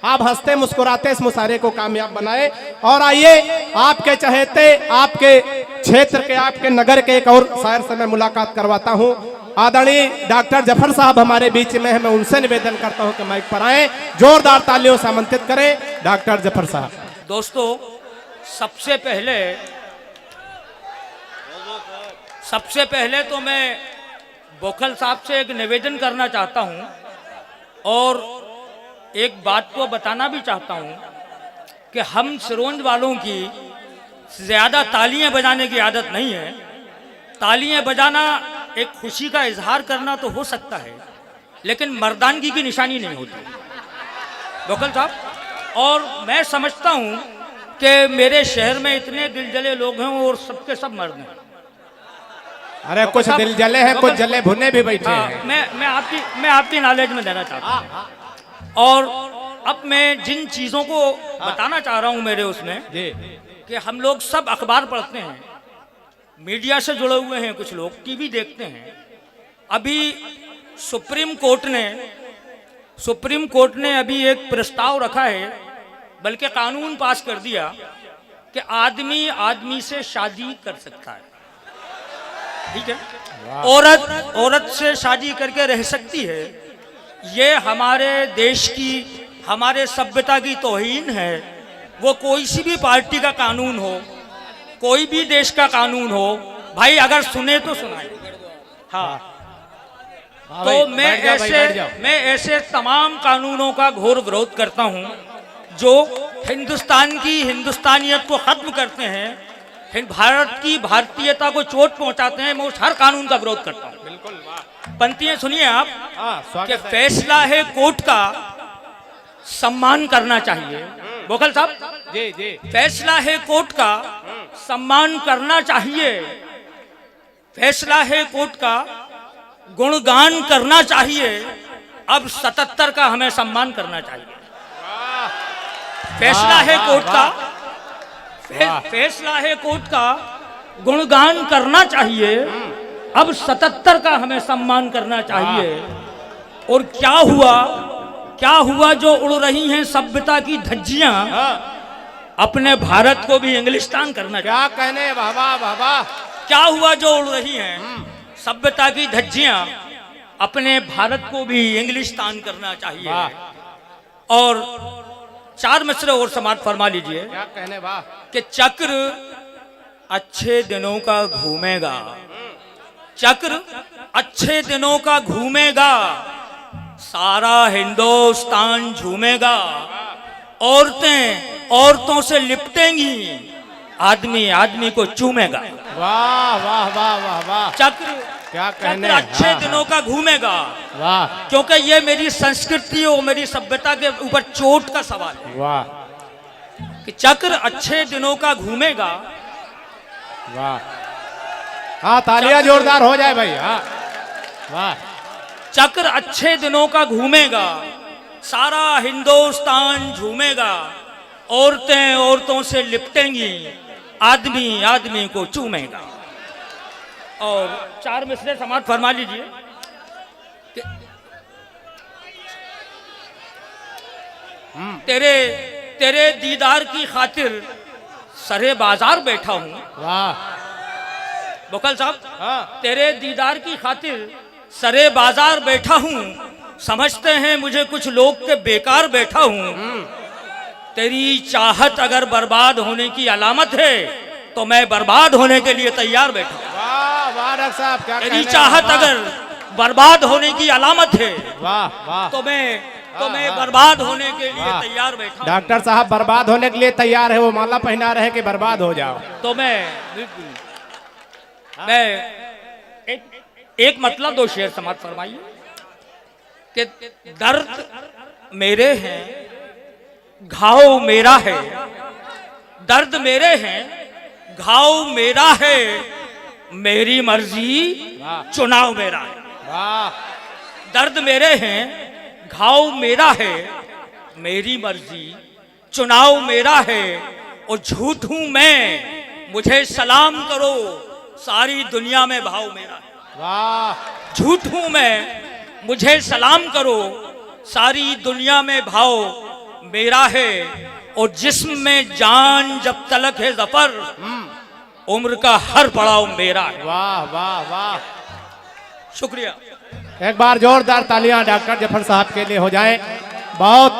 आप हंसते मुस्कुराते इस मुशायरे को कामयाब बनाए। और आइए आपके चहेते, आपके क्षेत्र के, आपके नगर के एक और शायर से मैं मुलाकात करवाता हूँ। आदरणीय डॉक्टर जफर साहब हमारे बीच में है, मैं उनसे निवेदन करता हूँ कि माइक पर आए, जोरदार तालियों से आमंत्रित करें डॉक्टर जफर साहब। दोस्तों, सबसे पहले तो मैं बोखल साहब से एक निवेदन करना चाहता हूं और एक बात को बताना भी चाहता हूं कि हम सिरोंज वालों की ज़्यादा तालियां बजाने की आदत नहीं है। तालियां बजाना एक खुशी का इजहार करना तो हो सकता है, लेकिन मर्दानगी की निशानी नहीं होती बोखल साहब। और मैं समझता हूं कि मेरे शहर में इतने दिल जले लोग हैं और सबके सब मर्द हैं। अरे कुछ दिल जले हैं, कुछ जले भुने भी बैठे हैं। मैं आपकी नॉलेज में देना चाहता हूँ। और अब मैं जिन चीज़ों को बताना चाह रहा हूँ मेरे उसमें कि हम लोग सब अखबार पढ़ते हैं, मीडिया से जुड़े हुए हैं, कुछ लोग टीवी देखते हैं। अभी सुप्रीम कोर्ट ने अभी एक प्रस्ताव रखा है, बल्कि कानून पास कर दिया कि आदमी आदमी से शादी कर सकता है। ठीक है, औरत से शादी करके रह सकती है। ये हमारे देश की, हमारे सभ्यता की तौहीन है। वो कोई सी भी पार्टी का कानून हो, कोई भी देश का कानून हो, भाई अगर सुने तो सुनाए। हाँ, तो मैं ऐसे तमाम कानूनों का घोर विरोध करता हूं जो हिंदुस्तान की हिंदुस्तानियत को खत्म करते हैं, भारत की भारतीयता को चोट पहुंचाते हैं। मैं उस हर कानून का विरोध करता हूं। बिल्कुल, पंक्तियां सुनिए आप कि फैसला है कोर्ट का, सम्मान करना चाहिए। बोखल साहब जी, फैसला है कोर्ट का, सम्मान करना चाहिए। फैसला है कोर्ट का, गुणगान करना चाहिए। अब 77 का हमें सम्मान करना चाहिए। फैसला है कोर्ट का, फैसला है कोर्ट का, गुणगान करना चाहिए। अब 77 का हमें सम्मान करना चाहिए। और क्या हुआ जो उड़ रही हैं सभ्यता की धज्जियां, अपने भारत को भी इंग्लिस्तान करना चाहिए। क्या कहने, वाह। क्या हुआ जो उड़ रही हैं सभ्यता की धज्जियां, अपने भारत को भी इंग्लिस्तान करना चाहिए। और 4 मिसरे और समाप्त फरमा लीजिए। क्या कहने, वाह। कि चक्र अच्छे दिनों का घूमेगा, चक्र अच्छे दिनों का घूमेगा, सारा हिंदुस्तान झूमेगा। औरतों से लिपटेंगी, आदमी आदमी को चूमेगा। वाह। चक्र क्या कहने, अच्छे दिनों का घूमेगा। वाह, क्योंकि ये मेरी संस्कृति और मेरी सभ्यता के ऊपर चोट का सवाल है। वाह, कि चक्र अच्छे दिनों का घूमेगा। वाह। हाँ, तालियां जोरदार हो जाए भाई। हाँ, वाह। चक्र अच्छे दिनों का घूमेगा, सारा हिंदुस्तान झूमेगा। औरतों से लिपटेंगी, आदमी आदमी को चूमेगा। और 4 मिसरे समाप्त फरमा लीजिए। तेरे दीदार की खातिर सरे बाजार बैठा हूँ। वाह बोखल साहब, हाँ। तेरे दीदार की खातिर सरे बाजार बैठा हूँ। समझते हैं मुझे कुछ लोग के बेकार बैठा हूँ। तेरी चाहत अगर बर्बाद होने की अलामत है तो मैं बर्बाद होने के लिए तैयार बैठा हूँ। वाह डॉक्टर साहब, क्या तेरी चाहत अगर बर्बाद होने की अलामत है, वाह तो मैं बर्बाद होने के लिए तैयार बैठा हूं। डॉक्टर साहब बर्बाद होने के लिए तैयार है, वो माला पहना रहे कि बर्बाद हो जाओ। तो मैं एक मतलब 2 शेर समाप्त फरमाइए कि दर्द मेरे हैं, घाव मेरा है। दर्द मेरे हैं, घाव मेरा है, मेरी मर्जी चुनाव मेरा है। दर्द मेरे हैं, घाव मेरा है, मेरी मर्जी चुनाव मेरा है। और झूठ हूं मैं, मुझे सलाम करो, सारी दुनिया में भाव मेरा है। झूठ हूं मैं, मुझे सलाम करो, सारी दुनिया में भाव मेरा है और जिस्म में जान जब तलक है जफर, उम्र का हर पड़ाव मेरा है। वाह वाह वाह, शुक्रिया। एक बार जोरदार तालियां डॉक्टर जफर साहब के लिए हो जाएं। बहुत